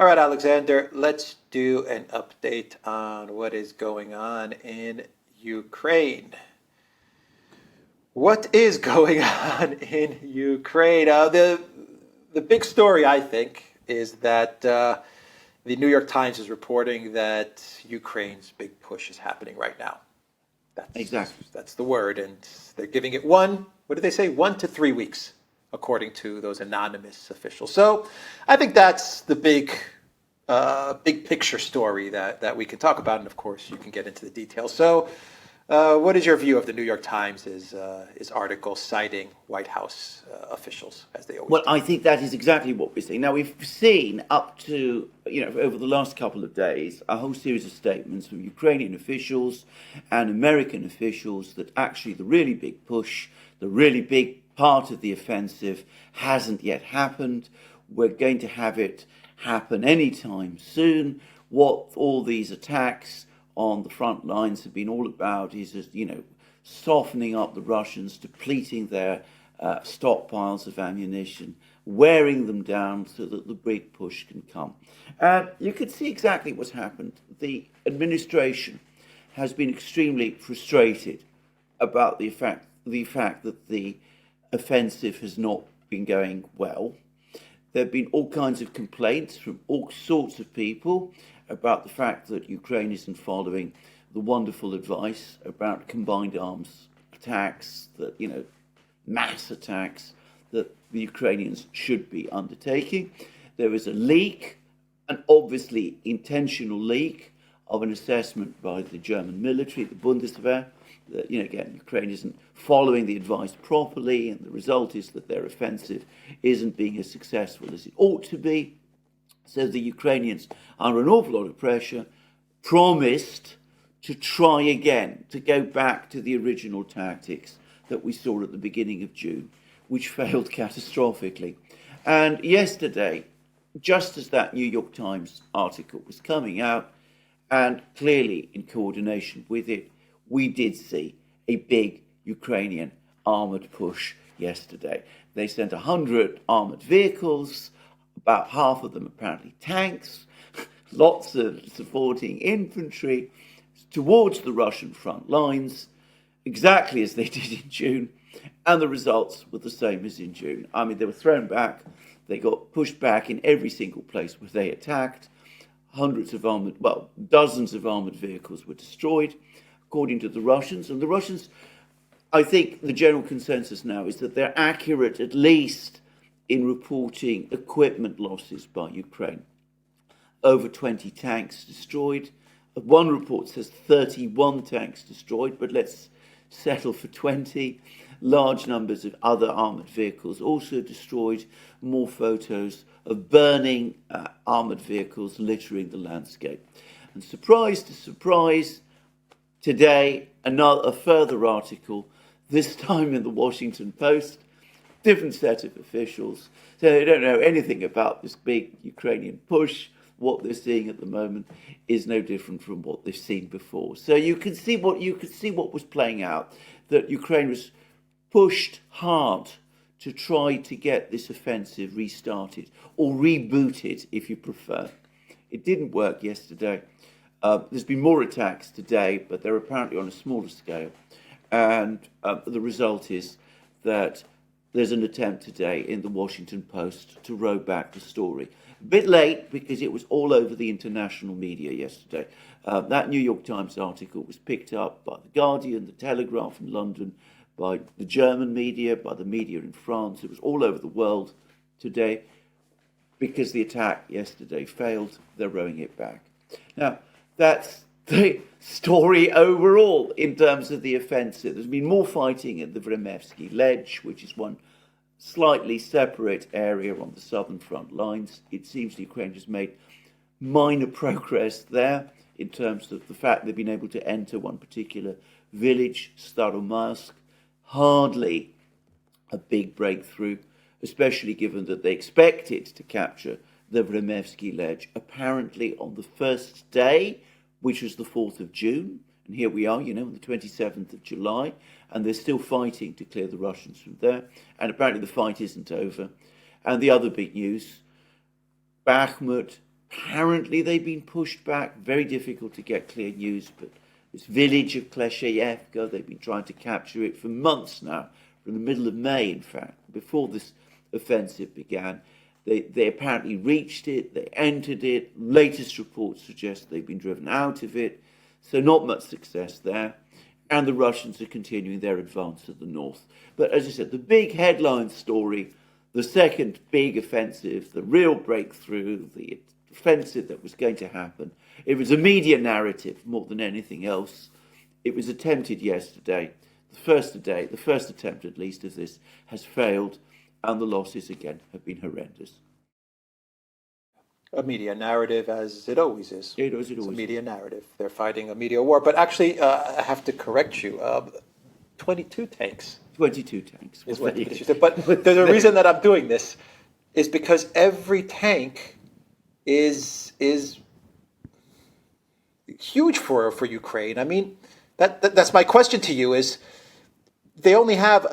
All right, Alexander, let's do an update on what is going on in Ukraine. What is going on in Ukraine? The big story, I think, is that the New York Times is reporting that Ukraine's big push is happening right now. Exactly. That's the word, and they're giving it what did they say? 1 to 3 weeks, according to those anonymous officials. So I think that's the big picture story that we can talk about, and of course you can get into the details. So what is your view of the New York Times' article citing White House officials, as they always Well, do? I think that is exactly what we're seeing. Now, we've seen up to, over the last couple of days, a whole series of statements from Ukrainian officials and American officials that actually the really big push, the really big part of the offensive hasn't yet happened. We're going to have it happen anytime soon. What all these attacks on the front lines have been all about is, softening up the Russians, depleting their stockpiles of ammunition, wearing them down so that the big push can come. And you can see exactly what's happened. The administration has been extremely frustrated about the fact that the offensive has not been going well. There have been all kinds of complaints from all sorts of people about the fact that Ukraine isn't following the wonderful advice about combined arms attacks, that, mass attacks that the Ukrainians should be undertaking. There is a leak, an obviously intentional leak of an assessment by the German military, the Bundeswehr, that, again, Ukraine isn't following the advice properly, and the result is that their offensive isn't being as successful as it ought to be. So the Ukrainians, under an awful lot of pressure, promised to try again, to go back to the original tactics that we saw at the beginning of June, which failed catastrophically. And yesterday, just as that New York Times article was coming out, and clearly in coordination with it, we did see a big Ukrainian armoured push yesterday. They sent 100 armoured vehicles, about half of them apparently tanks, lots of supporting infantry, towards the Russian front lines, exactly as they did in June, and the results were the same as in June. I mean, they were thrown back, they got pushed back in every single place where they attacked. Dozens of armoured vehicles were destroyed, according to the Russians. And the Russians, I think the general consensus now is that they're accurate, at least in reporting equipment losses by Ukraine. Over 20 tanks destroyed. One report says 31 tanks destroyed, but let's settle for 20. Large numbers of other armoured vehicles also destroyed. More photos of burning armoured vehicles littering the landscape. And surprise to surprise, today a further article, this time in the Washington Post, different set of officials. So they don't know anything about this big Ukrainian push. What they're seeing at the moment is no different from what they've seen before. So you could see what was playing out, that Ukraine was pushed hard to try to get this offensive restarted, or rebooted if you prefer. It didn't work yesterday. There's been more attacks today, but they're apparently on a smaller scale. And the result is that there's an attempt today in the Washington Post to row back the story. A bit late, because it was all over the international media yesterday. That New York Times article was picked up by The Guardian, The Telegraph in London, by the German media, by the media in France. It was all over the world today. Because the attack yesterday failed, they're rowing it back. Now, that's the story overall in terms of the offensive. There's been more fighting at the Vremevsky Ledge, which is one slightly separate area on the southern front lines. It seems Ukraine has made minor progress there in terms of the fact they've been able to enter one particular village, Staromask. Hardly a big breakthrough, especially given that they expected to capture the Vremevsky Ledge apparently on the first day, which was the 4th of June. And here we are, on the 27th of July, and they're still fighting to clear the Russians from there. And apparently the fight isn't over. And the other big news, Bakhmut Apparently they've been pushed back, very difficult to get clear news, but this village of Klesheyevka, they've been trying to capture it for months now, from the middle of May, in fact, before this offensive began. They apparently reached it, they entered it. Latest reports suggest they've been driven out of it, so not much success there. And the Russians are continuing their advance to the north. But as I said, the big headline story, the second big offensive, the real breakthrough, the offensive that was going to happen, it was a media narrative more than anything else. It was attempted yesterday. The first attempt at least of this has failed, and the losses again have been horrendous. A media narrative, as it always is. It's a media narrative. They're fighting a media war. But actually, I have to correct you. 22 tanks. 22 tanks. Is what you said. But the reason that I'm doing this is because every tank is huge for Ukraine. I mean, that's my question to you is, they only have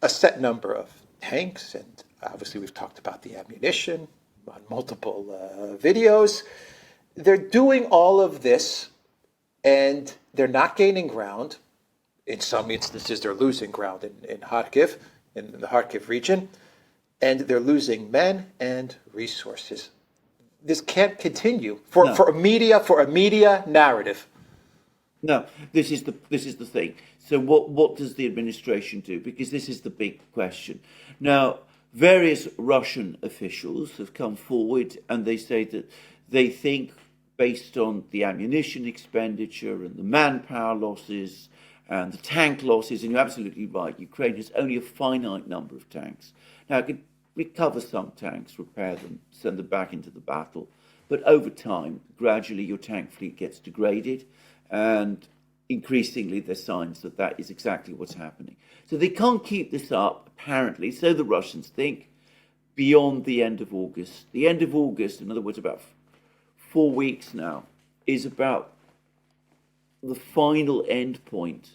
a set number of tanks, and obviously we've talked about the ammunition on multiple videos. They're doing all of this, and they're not gaining ground. In some instances, they're losing ground in Kharkiv, in the Kharkiv region, and they're losing men and resources. This can't continue for a media narrative. No, this is the thing. So what does the administration do? Because this is the big question. Now, various Russian officials have come forward and they say that they think, based on the ammunition expenditure and the manpower losses and the tank losses, and you're absolutely right, Ukraine has only a finite number of tanks. Now, it can recover some tanks, repair them, send them back into the battle. But over time, gradually your tank fleet gets degraded, and increasingly there's signs that that is exactly what's happening. So they can't keep this up, apparently, so the Russians think, beyond the end of August. The end of August, in other words, about 4 weeks now, is about the final end point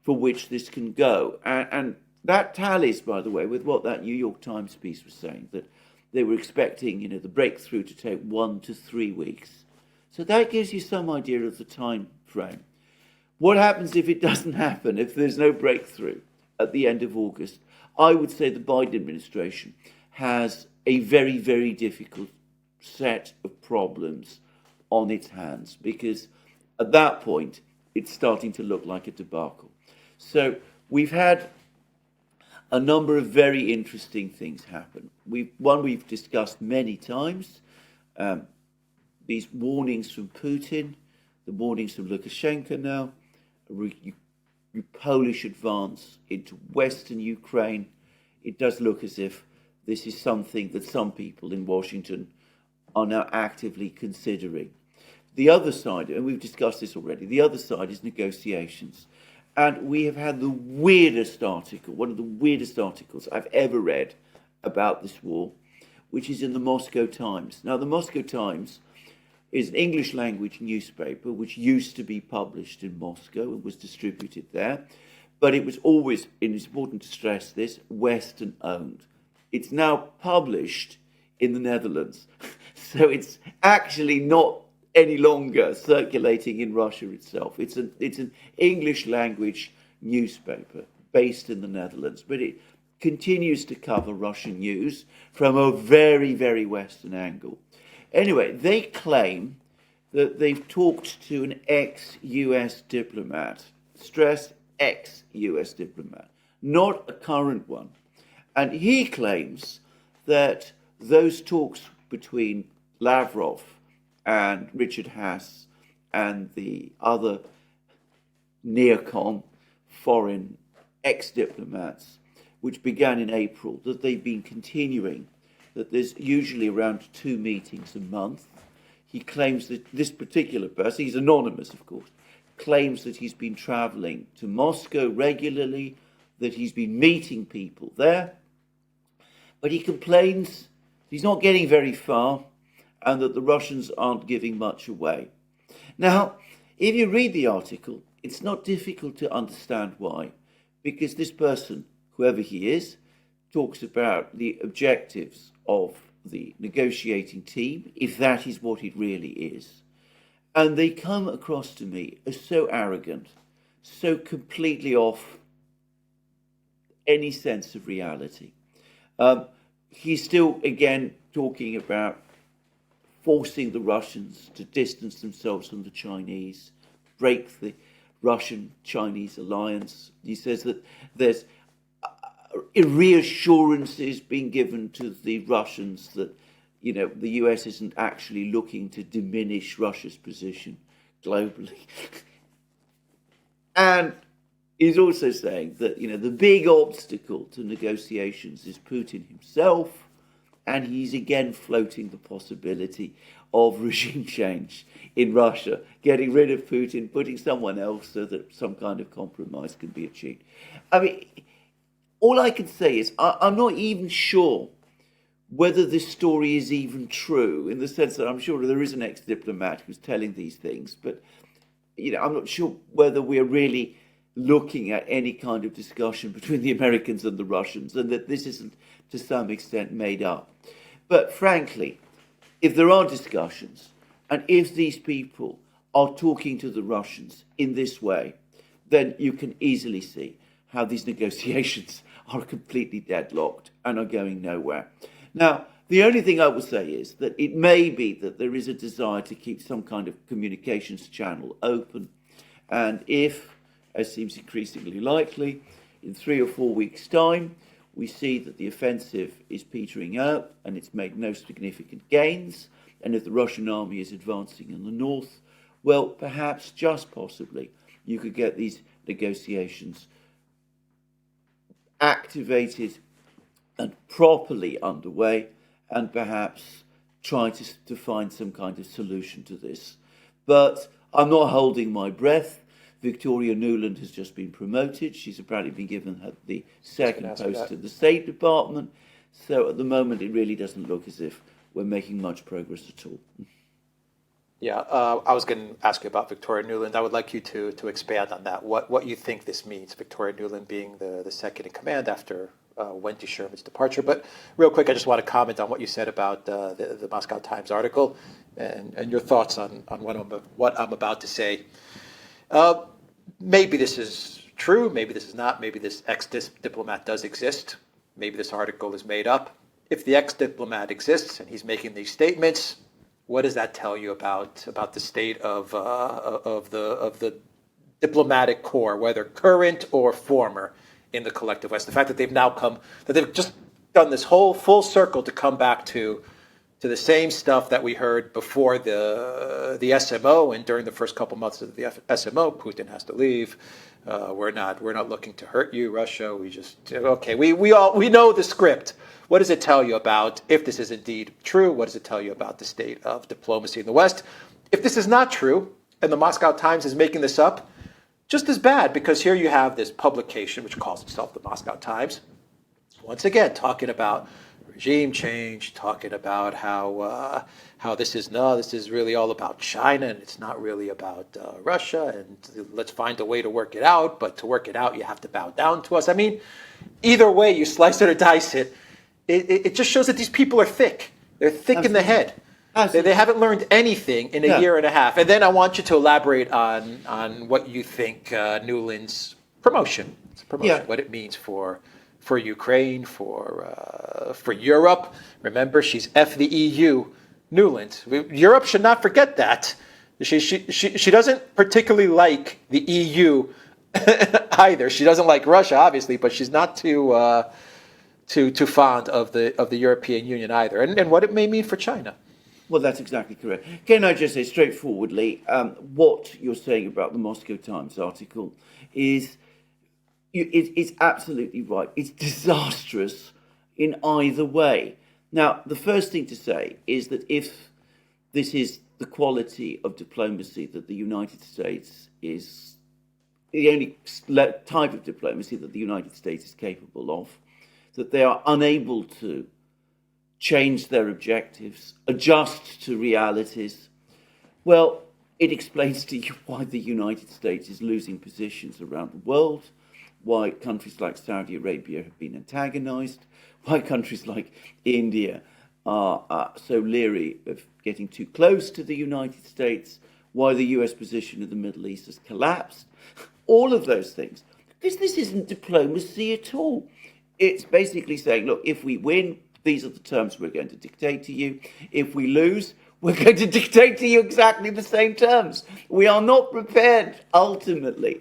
for which this can go. And that tallies, by the way, with what that New York Times piece was saying, that they were expecting, the breakthrough to take 1 to 3 weeks. So that gives you some idea of the time frame. What happens if it doesn't happen, if there's no breakthrough at the end of August? I would say the Biden administration has a very, very difficult set of problems on its hands, because at that point, it's starting to look like a debacle. So we've had a number of very interesting things happen. One we've discussed many times, these warnings from Putin, the warnings from Lukashenko now, Polish advance into Western Ukraine. It does look as if this is something that some people in Washington are now actively considering. The other side, and we've discussed this already, the other side is negotiations. And we have had the weirdest article, one of the weirdest articles I've ever read about this war, which is in the Moscow Times. Now, the Moscow Times is an English language newspaper which used to be published in Moscow and was distributed there, but it was always, and it's important to stress this, Western owned. It's now published in the Netherlands, so it's actually not any longer circulating in Russia itself. It's an English language newspaper based in the Netherlands, but it continues to cover Russian news from a very, very Western angle. Anyway, they claim that they've talked to an ex-US diplomat, stress ex-US diplomat, not a current one. And he claims that those talks between Lavrov and Richard Haass and the other neocon foreign ex-diplomats, which began in April, that they've been continuing, that there's usually around 2 meetings a month. He claims that this particular person, he's anonymous of course, claims that he's been traveling to Moscow regularly, that he's been meeting people there, but he complains he's not getting very far and that the Russians aren't giving much away. Now, if you read the article, it's not difficult to understand why, because this person, whoever he is, talks about the objectives of the negotiating team, if that is what it really is. And they come across to me as so arrogant, so completely off any sense of reality. He's still, again, talking about forcing the Russians to distance themselves from the Chinese, break the Russian-Chinese alliance. He says that there's reassurances being given to the Russians that, you know, the US isn't actually looking to diminish Russia's position globally. And he's also saying that, you know, the big obstacle to negotiations is Putin himself, and he's again floating the possibility of regime change in Russia, getting rid of Putin, putting someone else so that some kind of compromise can be achieved. I mean, all I can say is I'm not even sure whether this story is even true, in the sense that I'm sure there is an ex-diplomat who's telling these things, but, you know, I'm not sure whether we're really looking at any kind of discussion between the Americans and the Russians, and that this isn't to some extent made up. But frankly, if there are discussions, and if these people are talking to the Russians in this way, then you can easily see how these negotiations are completely deadlocked and are going nowhere. Now, the only thing I will say is that it may be that there is a desire to keep some kind of communications channel open, and if, as seems increasingly likely, in 3 or 4 weeks' time, we see that the offensive is petering out and it's made no significant gains, and if the Russian army is advancing in the north, well, perhaps, just possibly, you could get these negotiations activated and properly underway, and perhaps try to find some kind of solution to this. But I'm not holding my breath. Victoria Newland has just been promoted. She's apparently been given the second post in the State Department. So at the moment, it really doesn't look as if we're making much progress at all. Yeah, I was going to ask you about Victoria Newland. I would like you to expand on that. What you think this means, Victoria Newland being the second in command after Wendy Sherman's departure. But real quick, I just want to comment on what you said about the Moscow Times article and your thoughts on what I'm about to say. Maybe this is true, maybe this is not, maybe this ex-diplomat does exist, maybe this article is made up. If the ex-diplomat exists and he's making these statements, what does that tell you about the state of the diplomatic corps, whether current or former, in the collective West? The fact that they've just done this whole full circle to come back to the same stuff that we heard before the SMO and during the first couple months of the SMO. Putin has to leave. We're not looking to hurt you, Russia. We just okay. We know the script. What does it tell you about, if this is indeed true, what does it tell you about the state of diplomacy in the West? If this is not true, and the Moscow Times is making this up, just as bad, because here you have this publication which calls itself the Moscow Times, once again talking about regime change, talking about how this is really all about China and it's not really about Russia, and let's find a way to work it out, but to work it out you have to bow down to us. I mean, either way you slice it or dice it, it just shows that these people are thick. They're thick in the head. They haven't learned anything in a year and a half. And then I want you to elaborate on what you think Newland's promotion, what it means for Ukraine, for Europe. Remember, she's F the EU, Newland. Europe should not forget that. She doesn't particularly like the EU either. She doesn't like Russia, obviously, but she's not too fond of the European Union either, and what it may mean for China. Well, that's exactly correct. Can I just say straightforwardly, what you're saying about the Moscow Times article is it's absolutely right. It's disastrous in either way. Now, the first thing to say is that if this is the quality of diplomacy that the United States is, the only type of diplomacy that the United States is capable of, that they are unable to change their objectives, adjust to realities, well, it explains to you why the United States is losing positions around the world, why countries like Saudi Arabia have been antagonized, why countries like India are so leery of getting too close to the United States, why the US position in the Middle East has collapsed, all of those things. Because this isn't diplomacy at all. It's basically saying, look, if we win, these are the terms we're going to dictate to you. If we lose, we're going to dictate to you exactly the same terms. We are not prepared, ultimately,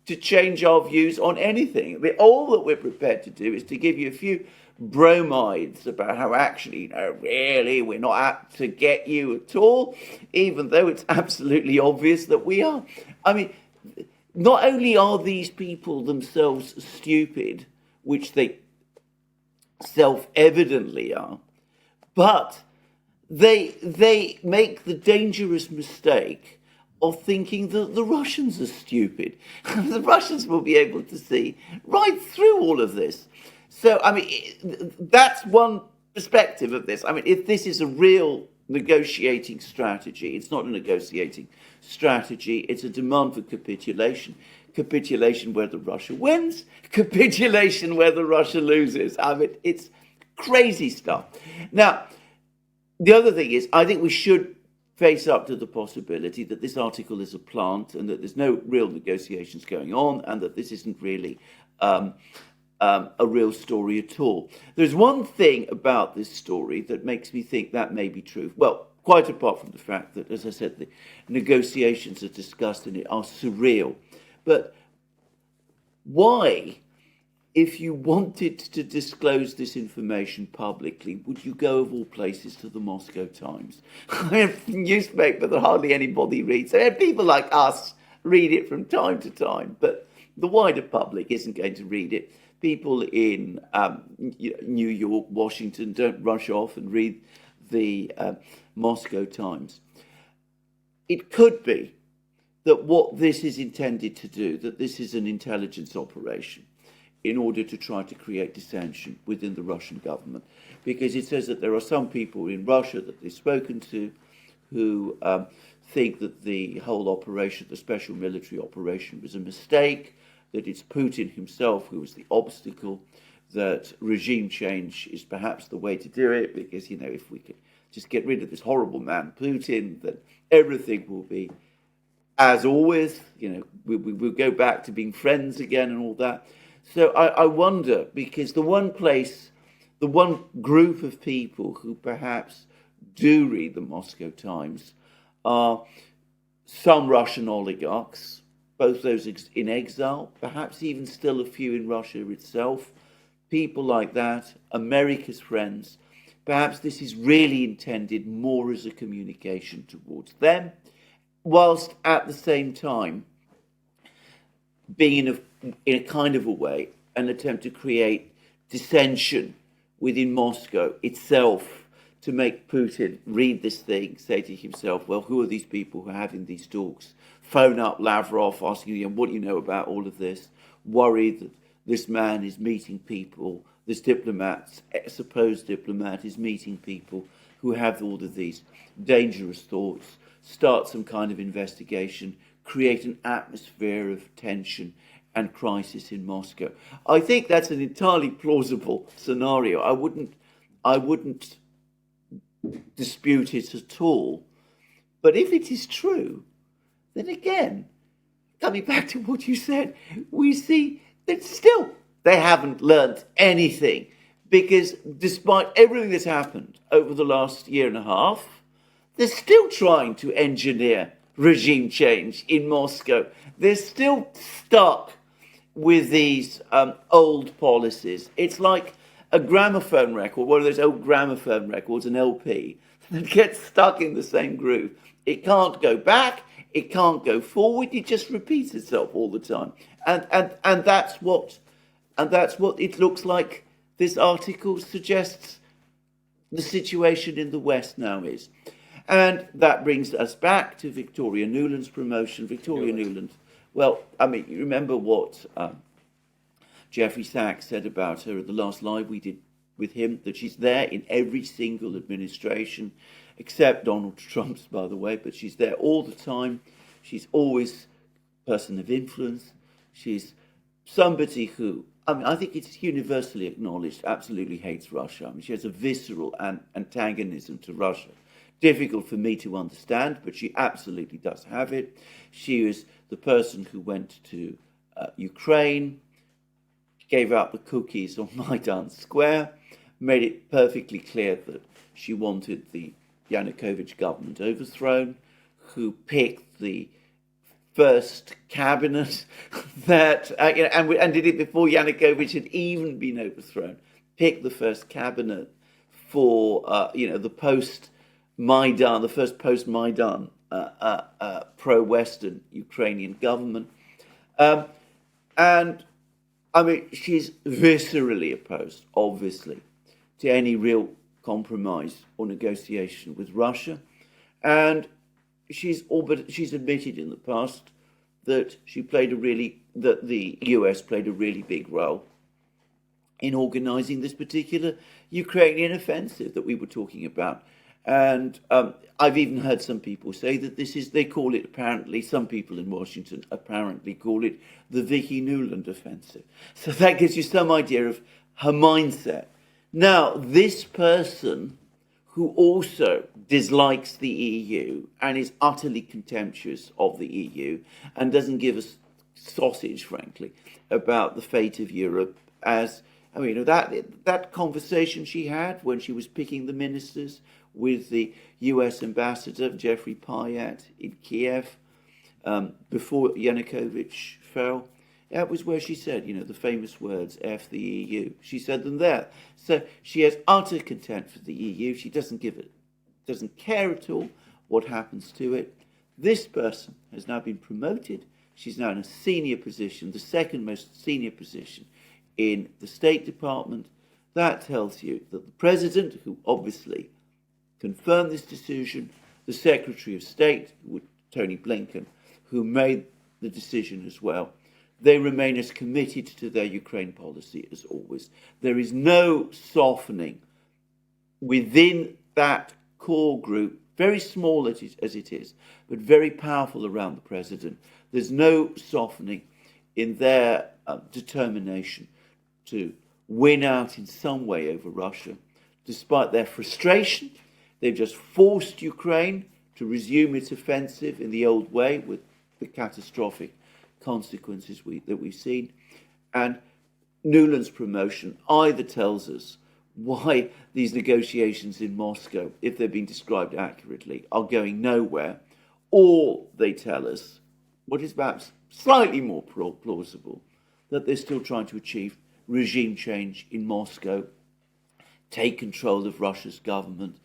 to change our views on anything. I mean, all that we're prepared to do is to give you a few bromides about how actually, really, we're not out to get you at all, even though it's absolutely obvious that we are. I mean, not only are these people themselves stupid, which they self-evidently are, but they make the dangerous mistake of thinking that the Russians are stupid. The Russians will be able to see right through all of this. So, I mean, that's one perspective of this. I mean, if this is a real negotiating strategy, it's not a negotiating strategy, it's a demand for capitulation. Capitulation whether Russia wins, capitulation whether Russia loses. I mean, it's crazy stuff. Now, the other thing is, I think we should face up to the possibility that this article is a plant and that there's no real negotiations going on and that this isn't really a real story at all. There's one thing about this story that makes me think that may be true. Well, quite apart from the fact that, as I said, the negotiations that are discussed in it are surreal. But why, if you wanted to disclose this information publicly, would you go of all places to the Moscow Times? A newspaper that hardly anybody reads. People like us read it from time to time, but the wider public isn't going to read it. People in New York, Washington don't rush off and read the Moscow Times. It could be that what this is intended to do, that this is an intelligence operation in order to try to create dissension within the Russian government. Because it says that there are some people in Russia that they've spoken to who think that the whole operation, the special military operation, was a mistake, that it's Putin himself who was the obstacle, that regime change is perhaps the way to do it, because, if we could just get rid of this horrible man, Putin, then everything will be as always, we'll go back to being friends again and all that. So I wonder, because the one group of people who perhaps do read the Moscow Times are some Russian oligarchs, both those in exile, perhaps even still a few in Russia itself, people like that, America's friends. Perhaps this is really intended more as a communication towards them, whilst at the same time being in a kind of a way an attempt to create dissension within Moscow itself, to make Putin read this thing, say to himself, well, who are these people who are having these talks? Phone up Lavrov, asking him, what do you know about all of this? Worried that this man is meeting people, this diplomat, supposed diplomat, is meeting people who have all of these dangerous thoughts, start some kind of investigation, create an atmosphere of tension and crisis in Moscow. I think that's an entirely plausible scenario. I wouldn't dispute it at all. But if it is true, then again, coming back to what you said, we see that still they haven't learnt anything, because despite everything that's happened over the last year and a half, they're still trying to engineer regime change in Moscow. They're still stuck with these old policies. It's like a gramophone record, one of those old gramophone records, an LP, that gets stuck in the same groove. It can't go back, it can't go forward, it just repeats itself all the time. And that's what it looks like this article suggests the situation in the West now is. And that brings us back to Victoria Newland's promotion. Victoria Newland, well, I mean, you remember what Jeffrey Sachs said about her at the last live we did with him, that she's there in every single administration, except Donald Trump's, by the way, but she's there all the time. She's always a person of influence. She's somebody who I mean, I think it's universally acknowledged, absolutely hates Russia. I mean, she has a visceral antagonism to Russia. Difficult for me to understand, but she absolutely does have it. She was the person who went to Ukraine, gave out the cookies on Maidan Square, made it perfectly clear that she wanted the Yanukovych government overthrown, who picked the first cabinet that, and did it before Yanukovych had even been overthrown, picked the first cabinet for, the post-Maidan, the first post-Maidan pro-Western Ukrainian government. And, I mean, she's viscerally opposed, obviously, to any real compromise or negotiation with Russia. And she's admitted in the past that that the US played a really big role in organising this particular Ukrainian offensive that we were talking about. And I've even heard some people say that they call it apparently, some people in Washington apparently call it the Vicky Newland offensive. So that gives you some idea of her mindset. Now, this person who also dislikes the EU and is utterly contemptuous of the EU and doesn't give a sausage, frankly, about the fate of Europe, as I mean, that conversation she had when she was picking the ministers with the US ambassador, Jeffrey Pyatt, in Kiev, before Yanukovych fell, that was where she said, the famous words, F the EU. She said them there. So she has utter contempt for the EU. She doesn't care at all what happens to it. This person has now been promoted. She's now in a senior position, the second most senior position in the State Department. That tells you that the president, who obviously confirmed this decision, the Secretary of State, Tony Blinken, who made the decision as well, they remain as committed to their Ukraine policy as always. There is no softening within that core group, very small as it is, but very powerful around the president. There's no softening in their determination to win out in some way over Russia. Despite their frustration, they've just forced Ukraine to resume its offensive in the old way with the catastrophic consequences that we've seen. And Newland's promotion either tells us why these negotiations in Moscow, if they're being described accurately, are going nowhere, or they tell us, what is perhaps slightly more plausible, that they're still trying to achieve regime change in Moscow, take control of Russia's government,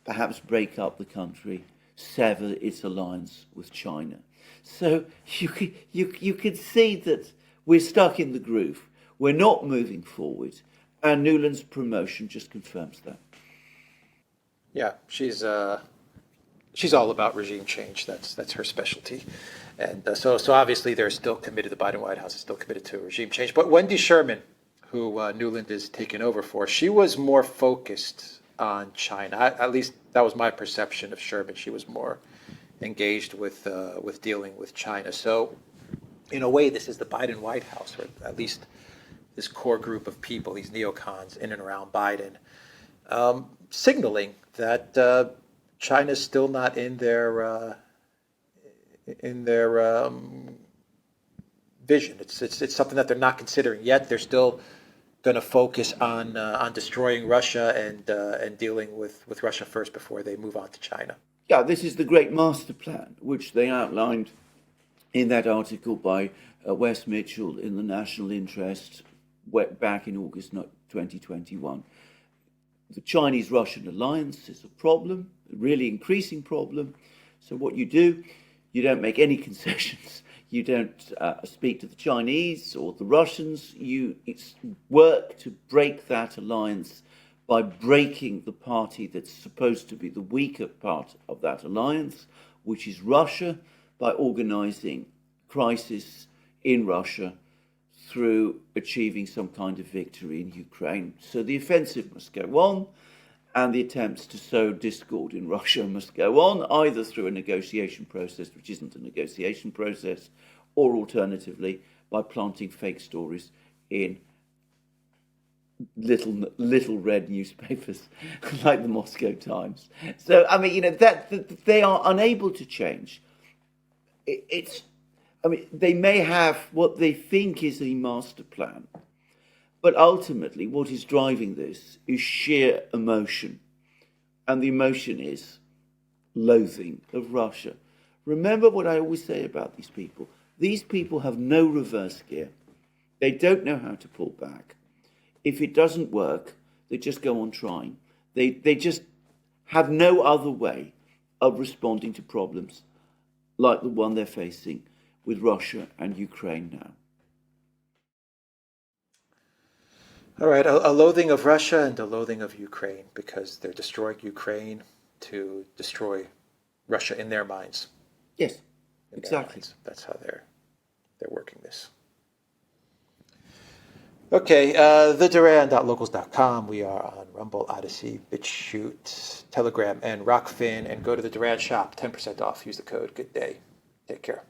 perhaps break up the country, sever its alliance with China. So you can see that we're stuck in the groove. We're not moving forward, and Newland's promotion just confirms that. Yeah, she's all about regime change. That's her specialty, and so obviously they're still committed. The Biden White House is still committed to regime change. But Wendy Sherman, who Newland is taking over for, she was more focused on China. At least that was my perception of Sherman. She was more engaged with dealing with China. So, in a way, this is the Biden White House, or at least this core group of people, these neocons in and around Biden, signaling that China's still not in their vision. It's something that they're not considering yet. They're still going to focus on destroying Russia and dealing with Russia first before they move on to China. Yeah, this is the great master plan, which they outlined in that article by Wes Mitchell in the National Interest back in August 2021. The Chinese-Russian alliance is a problem, a really increasing problem. So what you do, you don't make any concessions. You don't speak to the Chinese or the Russians. You work to break that alliance by breaking the party that's supposed to be the weaker part of that alliance, which is Russia, by organizing crisis in Russia through achieving some kind of victory in Ukraine. So the offensive must go on, and the attempts to sow discord in Russia must go on, either through a negotiation process, which isn't a negotiation process, or alternatively by planting fake stories in little red newspapers like the Moscow Times. So I mean, that they are unable to change. I mean, they may have what they think is a master plan, but ultimately, what is driving this is sheer emotion, and the emotion is loathing of Russia. Remember what I always say about these people. These people have no reverse gear. They don't know how to pull back. If it doesn't work, they just go on trying. They just have no other way of responding to problems like the one they're facing with Russia and Ukraine now. All right, a loathing of Russia and a loathing of Ukraine because they're destroying Ukraine to destroy Russia in their minds. Yes, In their exactly. minds. That's how they're working this. Okay, the Duran.locals.com. We are on Rumble, ODYSEE, BitChute, Telegram, and Rockfin. And go to the Duran shop, 10% off. Use the code. Good day. Take care.